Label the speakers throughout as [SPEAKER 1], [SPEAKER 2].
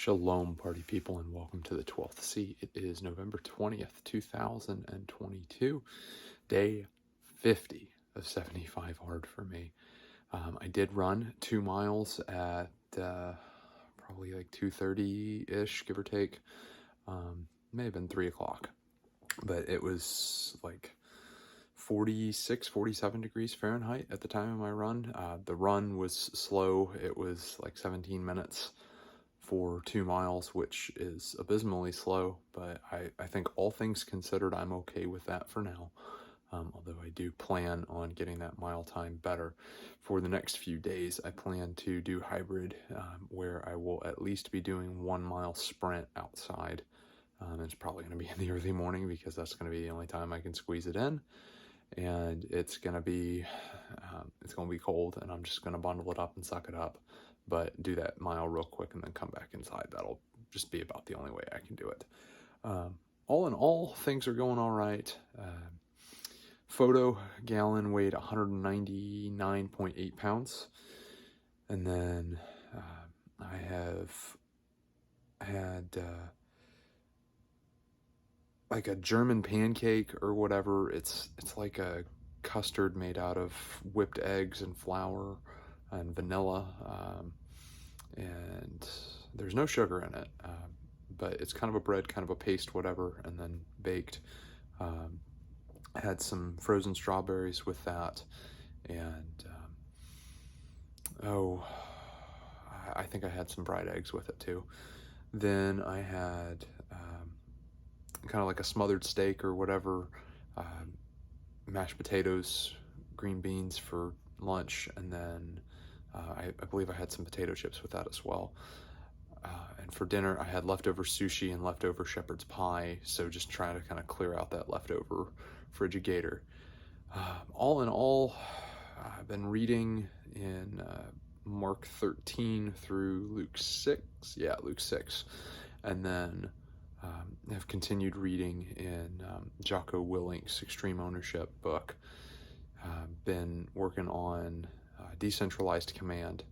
[SPEAKER 1] Shalom, party people, and welcome to the 12th C. It is November 20th, 2022, day 50 of 75 hard for me. I did run 2 miles at probably like 2:30-ish, give or take. May have been 3 o'clock, but it was like 46, 47 degrees Fahrenheit at the time of my run. The run was slow. It was like 17 minutes for 2 miles, which is abysmally slow, but I think all things considered, I'm okay with that for now. Although I do plan on getting that mile time better. For the next few days, I plan to do hybrid, where I will at least be doing 1 mile sprint outside. It's probably going to be in the early morning because that's going to be the only time I can squeeze it in. And it's going to be cold, and I'm just going to bundle it up and suck it up. But do that mile real quick and then come back inside. That'll just be about the only way I can do it. All in all, things are going all right. Photo gallon weighed 199.8 pounds. And then I have had like a German pancake or whatever. It's like a custard made out of whipped eggs and flour and vanilla, and there's no sugar in it, but it's kind of a bread, kind of a paste, whatever, and then baked. I had some frozen strawberries with that, and I think I had some fried eggs with it too. Then I had kind of like a smothered steak or whatever, mashed potatoes, green beans for lunch, and then I believe I had some potato chips with that as well. And for dinner, I had leftover sushi and leftover shepherd's pie, so just trying to kind of clear out that leftover Frigidator. All in all, I've been reading in Mark 13 through Luke 6. Yeah, Luke 6. And then have continued reading in Jocko Willink's Extreme Ownership book. Been working on Decentralized Command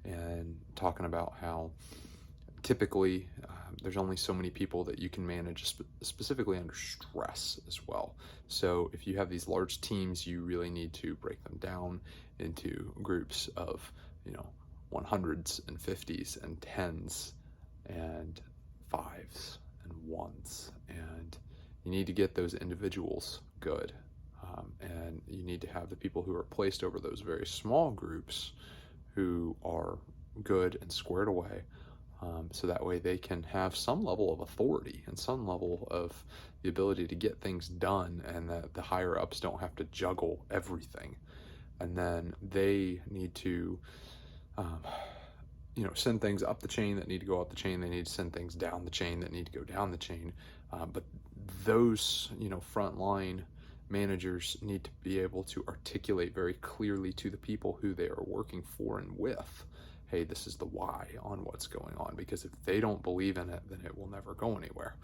[SPEAKER 1] and talking about how typically there's only so many people that you can manage, specifically under stress as well. So if you have these large teams, you really need to break them down into groups of 100s and 50s and 10s and 5s and 1s, and you need to get those individuals good. And you need to have the people who are placed over those very small groups who are good and squared away, so that way they can have some level of authority and some level of the ability to get things done, and that the higher ups don't have to juggle everything. And then they need to send things up the chain that need to go up the chain. They need to send things down the chain that need to go down the chain. But those frontline managers need to be able to articulate very clearly to the people who they are working for and with, hey, this is the why on what's going on, because if they don't believe in it, then it will never go anywhere.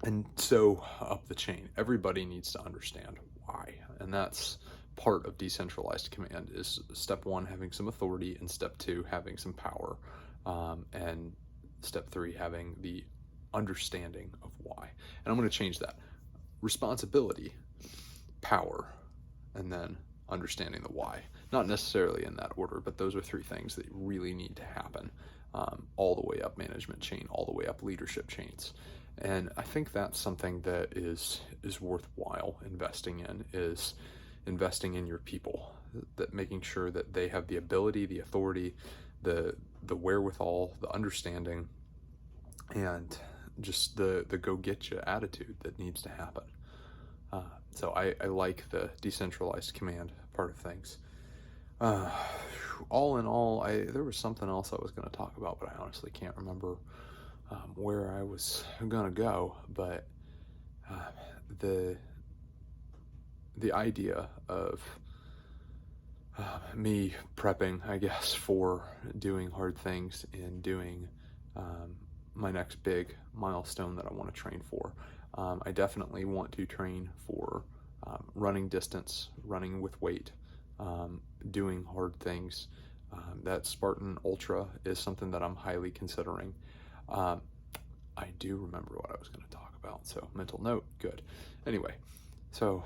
[SPEAKER 1] And so up the chain, everybody needs to understand why, and that's part of Decentralized Command. Is step 1, having some authority, and step 2, having some power, and step 3, having the understanding of why. And I'm going to change that. Responsibility, power, and then understanding the why. Not necessarily in that order, but those are 3 things that really need to happen, all the way up management chain, all the way up leadership chains. And I think that's something that is worthwhile investing in, is investing in your people, that making sure that they have the ability, the authority, the wherewithal, the understanding, and just the go-get-ya attitude that needs to happen. So I like the Decentralized Command part of things. All in all, there was something else I was going to talk about, but I honestly can't remember where I was going to go. But the idea of me prepping, I guess, for doing hard things and doing my next big milestone that I want to train for. I definitely want to train for running distance, running with weight, doing hard things, That Spartan Ultra is something that I'm highly considering. Um, I do remember what I was going to talk about, so mental note, good. Anyway, so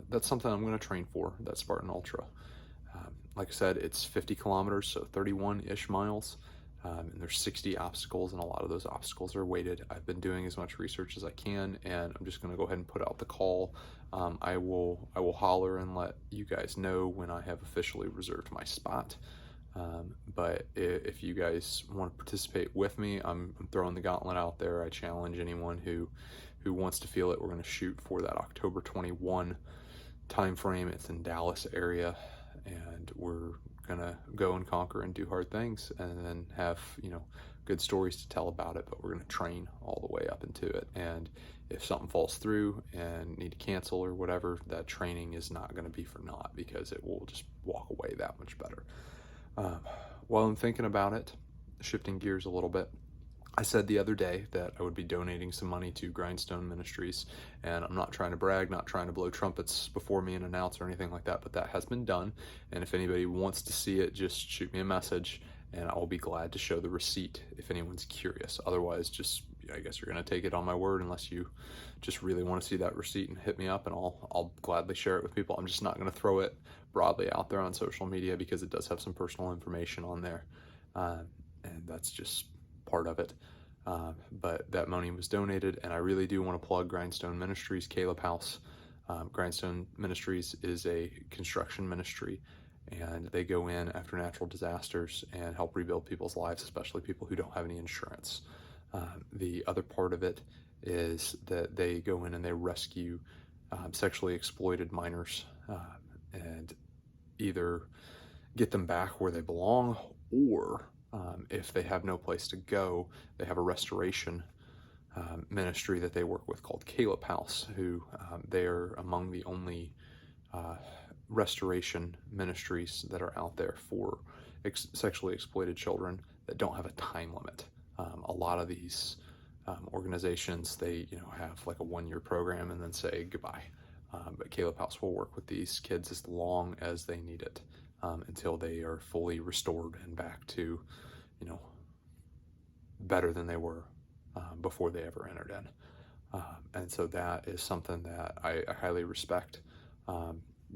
[SPEAKER 1] that's something I'm going to train for, that Spartan Ultra. Like I said, it's 50 kilometers, so 31-ish miles, and there's 60 obstacles, and a lot of those obstacles are weighted. I've been doing as much research as I can, and I'm just going to go ahead and put out the call. I will holler and let you guys know when I have officially reserved my spot. But if you guys want to participate with me, I'm throwing the gauntlet out there. I challenge anyone who wants to feel it. We're going to shoot for that October 21 time frame. It's in Dallas area, and we're gonna go and conquer and do hard things, and then have, you know, good stories to tell about it. But we're gonna train all the way up into it, and if something falls through and need to cancel or whatever, that training is not going to be for naught, because it will just walk away that much better. While I'm thinking about it, shifting gears a little bit, I said the other day that I would be donating some money to Grindstone Ministries, and I'm not trying to brag, not trying to blow trumpets before me and announce or anything like that, but that has been done. And if anybody wants to see it, just shoot me a message, and I'll be glad to show the receipt if anyone's curious. Otherwise, just, I guess you're going to take it on my word, unless you just really want to see that receipt, and hit me up, and I'll gladly share it with people. I'm just not going to throw it broadly out there on social media, because it does have some personal information on there, and that's just part of it. But that money was donated, and I really do want to plug Grindstone Ministries, Caleb House. Grindstone Ministries is a construction ministry, and they go in after natural disasters and help rebuild people's lives, especially people who don't have any insurance. The other part of it is that they go in and they rescue sexually exploited minors, and either get them back where they belong, or if they have no place to go, they have a restoration ministry that they work with called Caleb House, who they are among the only restoration ministries that are out there for sexually exploited children that don't have a time limit. A lot of these organizations, they have like a 1-year program and then say goodbye. But Caleb House will work with these kids as long as they need it, until they are fully restored and back to, better than they were before they ever entered in. And so that is something that I highly respect.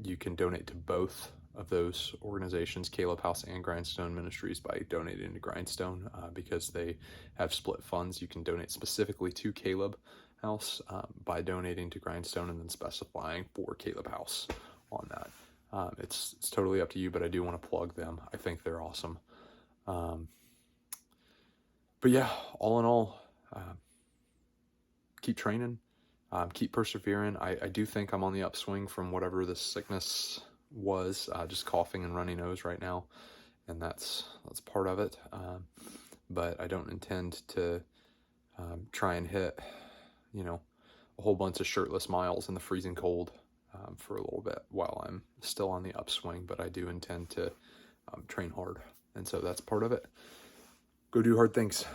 [SPEAKER 1] You can donate to both of those organizations, Caleb House and Grindstone Ministries, by donating to Grindstone, because they have split funds. You can donate specifically to Caleb House by donating to Grindstone, and then specifying for Caleb House on that. It's totally up to you, but I do want to plug them. I think they're awesome. But yeah, all in all, keep training, keep persevering. I do think I'm on the upswing from whatever this sickness was, just coughing and runny nose right now, and that's part of it. But I don't intend to try and hit, a whole bunch of shirtless miles in the freezing cold for a little bit while I'm still on the upswing. But I do intend to train hard, and so that's part of it. Go do hard things.